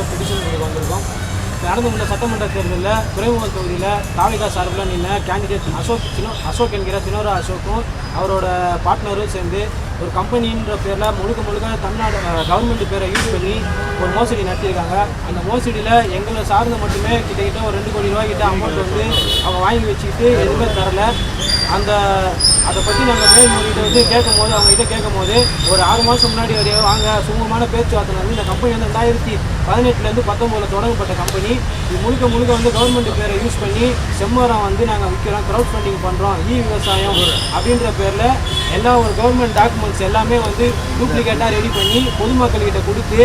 ஒரு பெட்டிஷன் கொடுக்க வந்திருக்கோம். நடந்து கொண்ட சட்டமன்ற தேர்தலில் துறைமுக தொகுதியில் தாவேகா சார்பில் நின்ன கேண்டிடேட் அசோக் என்கிற சினோரா அசோக்கும் அவரோட பார்ட்னரும் சேர்ந்து ஒரு கம்பெனின்ற பேரில் முழுக்க தமிழ்நாடு கவர்மெண்ட் பேரை யூஸ் பண்ணி ஒரு மோசடி நடத்தியிருக்காங்க. அந்த மோசடியில் எங்களை சார்ந்து மட்டுமே கிட்டத்தட்ட ஒரு 2 கோடி ரூபாய்க்கிட்ட அமௌண்ட் வந்து அவங்க வாங்கி வச்சுக்கிட்டு எதுவுமே தரலை. அதை பற்றி நாங்கள் மேல்முறையீடு கேட்கும்போது அவங்ககிட்ட கேட்கும்போது ஒரு 6 மாதம் முன்னாடி வரைய வாங்க சுமூகமான பேச்சுவார்த்தை வந்து இந்த கம்பெனி வந்து 2018 19 தொடங்கப்பட்ட கம்பெனி. இது முழுக்க வந்து கவர்மெண்ட் பேரை யூஸ் பண்ணி செம்மரம் வந்து நாங்கள் விற்கிறோம், க்ரௌட் ஃபண்டிங் பண்ணுறோம், விவசாயம் அப்படின்ற பேரில் எல்லா ஒரு கவர்மெண்ட் டாக்குமெண்ட்ஸ் எல்லாமே வந்து டூப்ளிகேட்டாக ரெடி பண்ணி பொதுமக்கள்கிட்ட கொடுத்து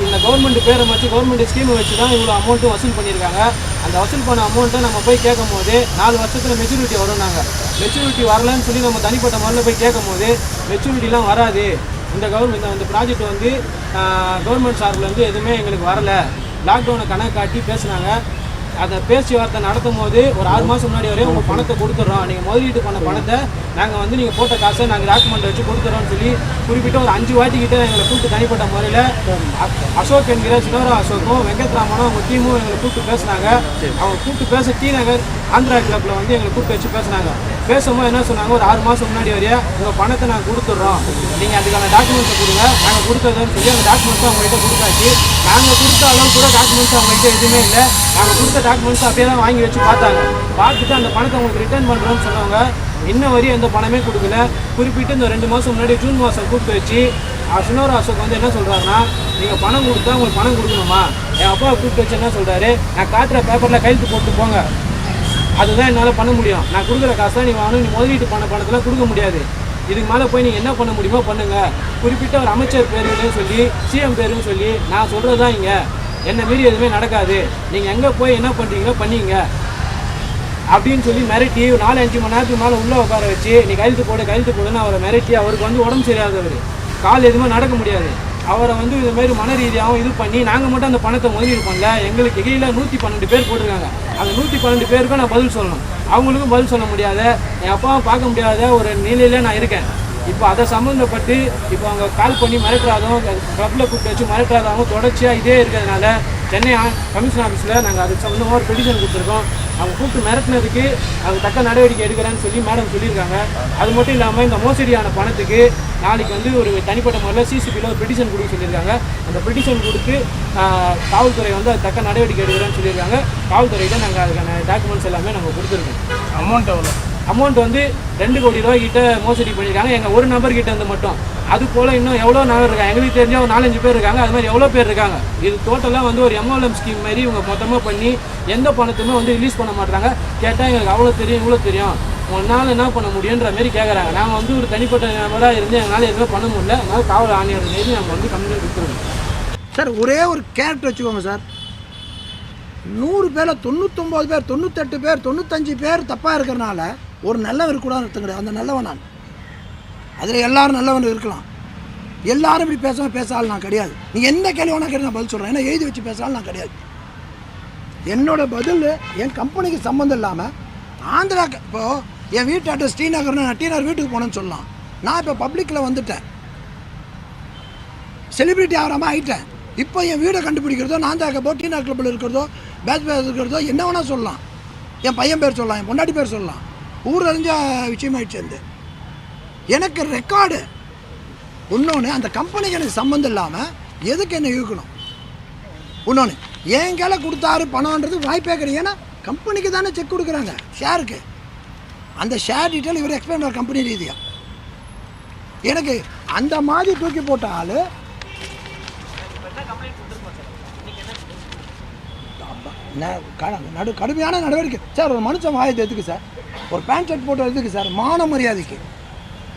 இந்த கவர்மெண்ட் பேரை வச்சு கவர்மெண்ட் ஸ்கீமை வச்சு தான் இவ்வளோ அமௌண்ட்டும் வசூல் பண்ணியிருக்காங்க. அந்த வசூல் பண்ண அமௌண்ட்டை நம்ம போய் கேட்கும் போது 4 வருஷத்தில் மெச்சூரிட்டி வரும். நாங்கள் மெச்சூரிட்டி வரலன்னு சொல்லி நம்ம தனிப்பட்ட முறையில் போய் கேட்கும் போது மெச்சூரிட்டிலாம் வராது, இந்த ப்ராஜெக்ட் வந்து கவர்மெண்ட் சார்பில் எதுவுமே எங்களுக்கு வரலை, லாக்டவுனை கணக்கு காட்டி பேசுனாங்க. அதை பேச்சுவார்த்தை நடத்தும் போது ஒரு 6 மாதம் முன்னாடி வரையும் உங்கள் பணத்தை கொடுத்துட்றோம், நீங்கள் முதலீட்டு பண்ண பணத்தை நாங்கள் வந்து நீங்கள் போட்ட காசை நாங்கள் டாக்குமெண்ட் வச்சு கொடுத்துறோம்னு சொல்லி குறிப்பிட்ட ஒரு 5 வாட்டிக்கிட்ட எங்களை கூப்பிட்டு தனிப்பட்ட முறையில் அசோக் என்கிற சினோரா அசோக்கும் வெங்கட்ராமனும் அவங்க டீமும் எங்களை கூப்பிட்டு பேசினாங்க. அவங்க கூப்பிட்டு பேச டி நகர் ஆந்திரா கிளப்பில் வந்து எங்களை கூப்பிட்டு வச்சு பேசினாங்க. பேசும்போது என்ன சொன்னாங்க, ஒரு 6 மாதம் முன்னாடி வரைய உங்கள் பணத்தை நாங்கள் கொடுத்துட்றோம், நீங்கள் அதுக்கான டாக்குமெண்ட்ஸை கொடுங்க, நாங்கள் கொடுத்ததுன்னு சொல்லி அந்த டாக்குமெண்ட்ஸை அவங்ககிட்ட கொடுத்தாச்சு. நாங்கள் கொடுத்த அளவு கூட டாக்குமெண்ட்ஸ் அவங்ககிட்ட எதுவுமே இல்லை. நாங்கள் கொடுத்த டாக்குமெண்ட்ஸ் அப்படியே தான் வாங்கி வச்சு பார்த்துட்டு அந்த பணத்தை உங்களுக்கு ரிட்டர்ன் பண்ணுறோன்னு சொன்னவங்க இன்ன வரையும் எந்த பணமே கொடுக்கல. குறிப்பிட்டு இந்த 2 மாதம் முன்னாடி ஜூன் மாதம் கூப்பிட்டு வச்சு சினோரா அசோக் வந்து என்ன சொல்கிறாருன்னா, நீங்கள் பணம் கொடுத்தா உங்களுக்கு பணம் கொடுக்கணுமா, என் அப்பாவை கூப்பிட்டு வச்சு என்ன சொல்கிறாரு, நான் காட்டுற பேப்பரில் கையெழுத்து போட்டு போங்க, அதுதான் என்னால் பண்ண முடியும், நான் கொடுக்குற காசை நீ வாங்கணும், நீ முதலீட்டு பண்ண பணத்தில் கொடுக்க முடியாது, இதுக்கு மேலே போய் நீங்கள் என்ன பண்ண முடியுமோ பண்ணுங்கள், குறிப்பிட்ட ஒரு அமைச்சர் பேருன்னு சொல்லி சிஎம் பேருன்னு சொல்லி நான் சொல்கிறது தான் இங்கே, என்னை மீறி எதுவுமே நடக்காது, நீங்கள் எங்கே போய் என்ன பண்ணுறீங்களோ பண்ணிங்க அப்படின்னு சொல்லி மிரட்டி 4-5 மணி நேரத்துக்கு மேலே உள்ளே உட்கார வச்சு நீ கையெழுத்து போடுன்னு அவரை மிரட்டி, அவருக்கு வந்து உடம்பு சரியாதவர், கால் எதுவுமே நடக்க முடியாது, அவரை வந்து இதுமாரி மன ரீதியாகவும் இது பண்ணி நாங்கள் மட்டும் அந்த பணத்தை முதலீடு பண்ணல, எங்களுக்கு கீழே 112 பேர் போட்டிருக்காங்க, அந்த 112 பேருக்கும் நான் பதில் சொல்லணும், அவங்களுக்கும் பதில் சொல்ல முடியாத, என் அப்பாவை பார்க்க முடியாத ஒரு நிலையில் நான் இருக்கேன். இப்போ அதை சம்மந்தப்பட்டு இப்போ அவங்க கால் பண்ணி மிரட்டுறாதும் கிளப்பில் கூப்பிட்டு வச்சு மிரட்டுறாதாகவும் தொடர்ச்சியாக இதே இருக்கிறதுனால சென்னை கமிஷன் ஆஃபீஸில் நாங்கள் அதுக்கு சம்மந்தமாக ஒரு பெட்டிஷன் கொடுத்துருக்கோம். அவங்க கூப்பிட்டு மிரட்டினதுக்கு அவங்க தக்க நடவடிக்கை எடுக்கிறேன்னு சொல்லி மேடம் சொல்லியிருக்காங்க. அது மட்டும் இல்லாமல் இந்த மோசடியான பணத்துக்கு நாளைக்கு வந்து ஒரு தனிப்பட்ட முறையில் சிசிபியில் ஒரு பெட்டிஷன் கொடுக்க சொல்லியிருக்காங்க. அந்த பெட்டிஷன் கொடுத்து காவல்துறை வந்து அது தக்க நடவடிக்கை எடுக்கிறேன்னு சொல்லியிருக்காங்க. காவல்துறையில் நாங்கள் அதுக்கான டாக்குமெண்ட்ஸ் எல்லாமே நாங்கள் கொடுத்துருக்கோம். அமௌண்ட் எவ்வளோ? அமௌண்ட் வந்து 2 கோடி ரூபாய்க்கிட்ட மோசடி பண்ணியிருக்காங்க எங்கள் ஒரு நபர்கிட்ட இருந்து மட்டும். அது போல் இன்னும் எவ்வளோ நபர் இருக்காங்க, எங்களுக்கு தெரிஞ்சால் ஒரு 4-5 பேர் இருக்காங்க, அது மாதிரி எவ்வளோ பேர் இருக்காங்க. இது டோட்டலாக வந்து ஒரு MLM ஸ்கீம் மாதிரி இவங்க மொத்தமாக பண்ணி எந்த பணத்துமே வந்து ரிலீஸ் பண்ண மாட்டாங்க. கேட்டால் எங்களுக்கு அவ்வளோ தெரியும் இவ்வளோ தெரியும், உன்னால் என்ன பண்ண முடியுன்ற மாரி கேட்குறாங்க. நாங்கள் வந்து ஒரு தனிப்பட்ட நபராக இருந்து எங்களால் எதுவுமே பண்ண முடியல, அதனால் காவல் ஆணையர் மீது நாங்கள் வந்து கம்ப்ளைண்ட் கொடுத்துருவோம். சார் ஒரே ஒரு கேரக்டர் வச்சுக்கோங்க சார், 100 பேரில் 99 பேர் 98 பேர் 95 பேர் தப்பாக இருக்கிறனால ஒரு நல்லவன் இருக்கக்கூடாது அர்த்தம் கிடையாது. அந்த நல்லவன் நான், அதில் எல்லோரும் நல்லவன் இருக்கலாம், எல்லாரும் இப்படி பேசாலும் நான் கிடையாது. நீங்கள் எந்த கேள்வி வேணா கேட்டு நான் பதில் சொல்கிறேன், ஏன்னா எழுதி வச்சு பேசாலும் நான் கிடையாது. என்னோட பதில் என் கம்பெனிக்கு சம்மந்தம் இல்லாமல் ஆந்திரா, இப்போது என் வீட்டு அட்ரஸ் ஸ்ரீநகர்னு நான் டிநகர் வீட்டுக்கு போனேன்னு சொல்லலாம். நான் இப்போ பப்ளிக்கில் வந்துட்டேன், செலிப்ரிட்டி ஆகாமல் ஆகிட்டேன். இப்போ என் வீடை கண்டுபிடிக்கிறதோ, நான் தான் இருக்கப்போ டிநகர் கிளப்பில் இருக்கிறதோ, பேட்ச் இருக்கிறதோ என்ன வேணால் சொல்லலாம், என் பையன் பேர் சொல்லலாம், என் பொண்டாட்டி பேர் சொல்லலாம், ஊர் அறிஞ்ச விஷயமாயிடுச்சு. அந்த எனக்கு ரெக்கார்டு இன்னொன்று, அந்த கம்பெனிக்கு எனக்கு சம்மந்தம் இல்லாமல் எதுக்கு என்ன இழுக்கணும்? இன்னொன்று, என் கையில கொடுத்தாரு பணம்ன்றது வாய்ப்பே கிடையாது. ஏன்னா கம்பெனிக்கு தானே செக் கொடுக்குறாங்க ஷேருக்கு, அந்த ஷேர் டீட்டெயில் இவர் எக்ஸ்பிளைன் பண்ணுற கம்பெனி ரீதியாக. எனக்கு அந்த மாதிரி தூக்கி போட்ட ஆள் கடுமையான நடவடிக்கை சார். ஒரு மனுஷன் வாயத்தை எதுக்கு சார், ஒரு பேண்ட் ஷர்ட் போட்டு எதுக்கு சார்? மான மரியாதைக்கு.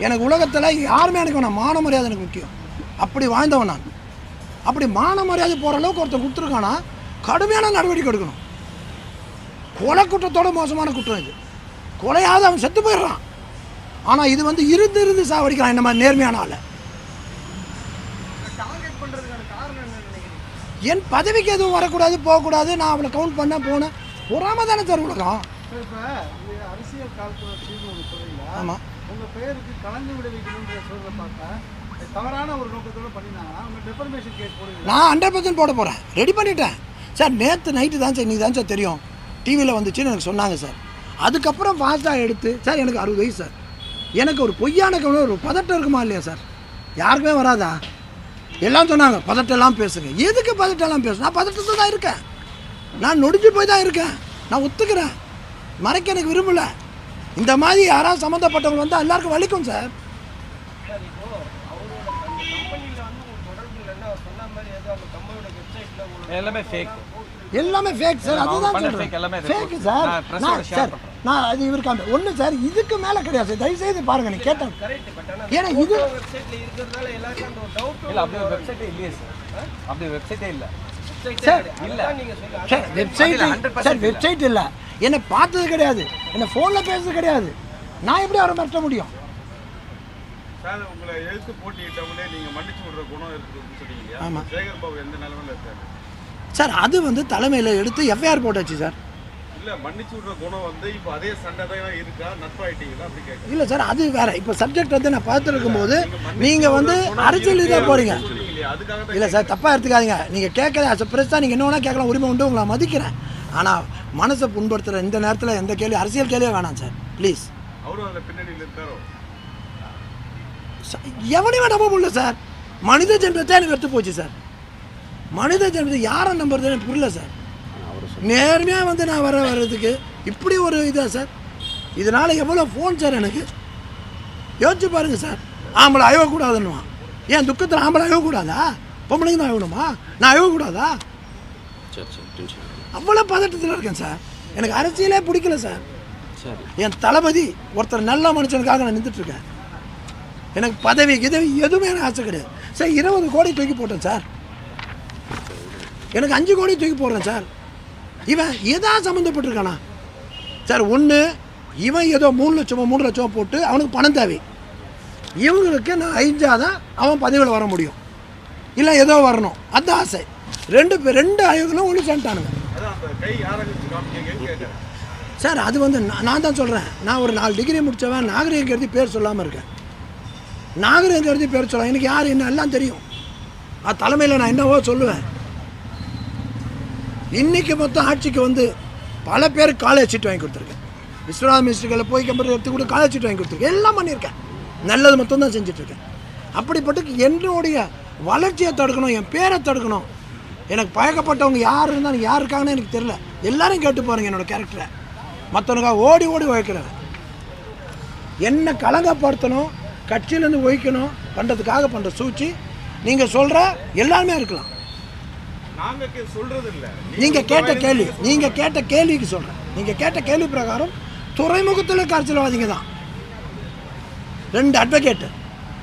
எனக்கு உலகத்தில் யாருமே எனக்கு வேணாம், மான மரியாதை எனக்கு முக்கியம். அப்படி வாழ்ந்தவன் நான். அப்படி மான மரியாதை போகிற அளவுக்கு ஒருத்தர் கொடுத்துருக்கானா கடுமையான நடவடிக்கை எடுக்கணும். கொலை குற்றத்தோட மோசமான குற்றம் இது. கொலையாவது அவன் செத்து போயிடுறான், ஆனால் இது வந்து இருந்து சாவடிக்கிறான் இந்த மாதிரி நேர்மையான ஆளை. என் பதவிக்கு எதுவும் வரக்கூடாது, போகக்கூடாது, நான் அவளை கவுண்ட் பண்ண போனேன், பொறாம தானே சார் உலகம். அரசியல் காழ்ப்புணர்ச்சி. ஆமாம், உங்கள் பேருக்கு கலந்து விடுவிக்கணுன்ற சொல்ல பார்த்தா தவறான ஒரு நோக்கத்தோட பண்ணினாங்கன்னா அவங்க டெஃபர்மேஷன் கேஸ் போடுவீங்க. நான் 100% போட போகிறேன், ரெடி பண்ணிட்டேன் சார். நேற்று நைட்டு தான் சார், இன்னைக்கு தான் சார் தெரியும், டிவியில் வந்துச்சுன்னு எனக்கு சொன்னாங்க சார். அதுக்கப்புறம் ஃபாஸ்ட்டாக எடுத்து சார், எனக்கு 60 வயசு சார், எனக்கு ஒரு பொய்யான ஒரு பதட்டம் இருக்குமா இல்லையா சார்? யாருக்குமே வராதா? எல்லாம் சொன்னாங்க பதட்டெல்லாம் பேசுங்க. எதுக்கு பதட்டெல்லாம் பேசணும்? நான் பதட்டத்தில் தான் இருக்கேன், நான் நொடிஞ்சு போய் தான் இருக்கேன், நான் ஒத்துக்கிறேன், மறைக்க எனக்கு விரும்பலை. இந்த மாதிரி யாராவது சம்மந்தப்பட்டவங்க வந்தால் எல்லாருக்கும் வலிக்கும் சார். எல்லாமே ஃபேக் சார், அதுதான் சொல்கிறேன், ஃபேக் சார். சார் நான் அது இவருக்கு ஒன்று சார், இதுக்கு மேலே கிடையாது சார், தயவுசெய்து பாருங்கள், நீ கேட்டேன். ஏன்னா இது சார் வெப்சைட் இல்லை, என்னை பார்த்தது கிடையாது, என்னை ஃபோனில் பேசுறது கிடையாது, நான் எப்படி அவரை மிரட்ட முடியும்? சார் உங்களை எழுத்து போட்டியிட்டவங்களே நீங்கள் மன்னிச்சு விடுற குணம் இருக்குதுன்னு சொன்னீங்க. ஆமாம். சேகர் பாபு எந்த நிலைமையில் இருக்காரு சார்? அது தலைமையில் எடுத்து எஃப்ஐஆர் போட்டாச்சு சார். இல்லை மன்னிச்சு விடுற குணம் இப்போ அதே சண்டை தான் இருக்கா, நட்பாயிட்டீங்களா அப்படி கேட்க? இல்லை சார், அது வேற. இப்போ சப்ஜெக்ட் நான் பார்த்துருக்கும் போது நீங்கள் அரசியல் இதாக போகிறீங்க. இல்லை சார், தப்பாக எடுத்துக்காதீங்க. நீங்கள் கேட்குற பிரஸ் தான், நீங்கள் என்ன வேணால் கேட்கலாம், உரிமை உண்டு, உங்களை மதிக்கிறேன். ஆனால் மனசை புண்படுத்துகிற இந்த நேரத்தில் எந்த கேள்வி, அரசியல் கேள்வியே வேணாம் சார், ப்ளீஸ். அவரும் அதில் பின்னணியில் இருக்காரோ? எவனையுமே நம்ப முடியல சார். மனித ஜென்மத்தை எனக்கு எடுத்து போச்சு சார். மனித ஜென்மத்தை யாரை நம்புறது எனக்கு புரியல சார். நேர்மையாக நான் வர்றதுக்கு இப்படி ஒரு இதா சார்? இதனால் எவ்வளோ ஃபோன் சார் எனக்கு, யோசிச்சு பாருங்க சார். ஆம்பளை அழகக்கூடாதுன்னுவான், ஏன் துக்கத்தில் ஆம்பளை அழகக்கூடாதா? பொம்பளைங்க தான் அழகணுமா? நான் அழகக்கூடாதா? அவ்வளோ பதட்டத்தில் இருக்கேன் சார். எனக்கு அரசியலே பிடிக்கல சார். என் தளபதி ஒருத்தர் நல்ல மனுஷனுக்காக நான் நின்றுட்டுருக்கேன். எனக்கு பதவி எதுவுமே எனக்கு ஆசை கிடையாது சார். 20 கோடி தூக்கி போட்டேன் சார், எனக்கு 5 கோடி தூக்கி போடுறேன் சார். இவன் ஏதாவது சம்மந்தப்பட்டிருக்கானா சார்? ஒன்று இவன் ஏதோ 3 லட்சமோ போட்டு அவனுக்கு பணம் தேவை, இவங்களுக்கு நான் அழிஞ்சாதான் அவன் பதவியில் வர முடியும், இல்லை ஏதோ வரணும், அந்த ஆசை. ரெண்டு ஆயோகங்களும் ஒன்று சேர்ந்துட்டானுங்க சார். அது நான் தான் சொல்கிறேன், நான் ஒரு 4 டிகிரி முடித்தவன், நாகரிகம் கருதி பேர் சொல்லாமல் இருக்கேன். நாகரிகம் கருதி பேர் சொல்லலாம், எனக்கு யார் என்ன எல்லாம் தெரியும். அது தலைமையில் நான் என்னவோ சொல்லுவேன். இன்றைக்கி மொத்தம் ஆட்சிக்கு பல பேர் காலேஜ் சீட் வாங்கி கொடுத்துருக்கேன். விஸ்வநாத் மினிஸ்டர்களை போய் கம்பெனி எடுத்து கூட காலேஜ் சீட் வாங்கி கொடுத்துருக்கேன். எல்லாம் பண்ணியிருக்கேன், நல்லது மட்டும் தான் செஞ்சிட்ருக்கேன். அப்படிப்பட்டு என்னுடைய வளர்ச்சியை தடுக்கணும், என் பேரை தடுக்கணும். எனக்கு பழக்கப்பட்டவங்க யார் இருந்தாலும் யார் இருக்காங்கன்னு எனக்கு தெரியல. எல்லாரும் கேட்டு பாருங்கள் என்னோடய கேரக்டரை. மற்றவனுக்காக ஓடி உழைக்கிறேன். என்ன களங்கப்படுத்தணும், கட்சியிலேருந்து ஒழிக்கணும் பண்ணுறதுக்காக பண்ணுற சூழ்ச்சி நீங்கள் சொல்கிற எல்லாருமே இருக்கலாம். நீங்கள் கேட்ட கேள்விக்கு சொல்கிறேன். நீங்கள் கேட்ட கேள்வி பிரகாரம் துறைமுகத்தில் அரசியல்வாதிங்க தான் 2 அட்வொகேட்டு,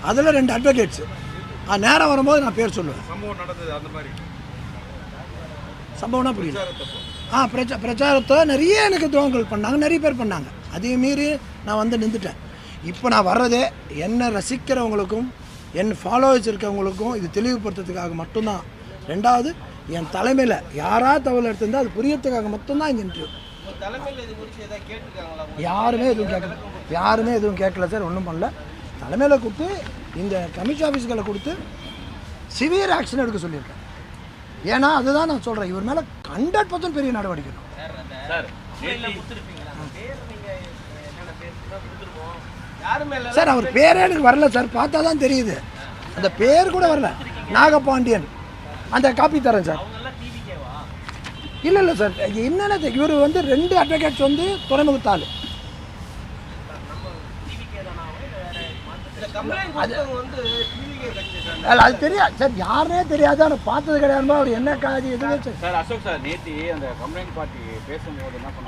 அதில் 2 அட்வொகேட்ஸு. நேரம் வரும்போது நான் பேர் சொல்லுவேன். சம்பவம்னா புரியல. பிரச்சாரத்தை நிறைய எனக்கு துவங்கள் பண்ணாங்க, நிறைய பேர் பண்ணாங்க. அதையும் மீறி நான் நின்றுட்டேன். இப்போ நான் வர்றதே என்னை ரசிக்கிறவங்களுக்கும் என் ஃபாலோவர்ஸ் இருக்கவங்களுக்கும் இது தெளிவுபடுத்துறதுக்காக மட்டும்தான். 2வது என் தலைமையில் யாராவது தகவல் எடுத்திருந்தால் அது புரியறதுக்காக மட்டும்தான் இந்த இன்டர்வியூ. யாருமே எதுவும் கேட்கல சார், ஒன்றும் பண்ணல. தலைமையில் கொடுத்து இந்த கமிஷன் ஆஃபீஸ்களை கொடுத்து சிவியர் ஆக்ஷன் எடுக்க சொல்லியிருக்கேன். ஏன்னா அதுதான் நான் சொல்கிறேன், இவர் மேலே 100% பெரிய நடவடிக்கை. சார் அவர் பேரே எனக்கு வரல சார், பார்த்தா தான் தெரியுது. அந்த பேர் கூட வரல. நாகபாண்டியன், அந்த காப்பி தரேன் சார். இல்லை சார், என்னென்ன இவர் 2 அட்வொகேட்ஸ் துறைமுகத்தாள். அது தெரியாது சார், யாருனே தெரியாது, ஆனால் பார்த்தது கிடையாது. அவர் என்ன காது எதுவும் சார். அசோக் சார் நேற்று அந்த கம்ப்ளைண்ட் பார்ட்டி பேசும்போது என்ன பண்ணாங்க,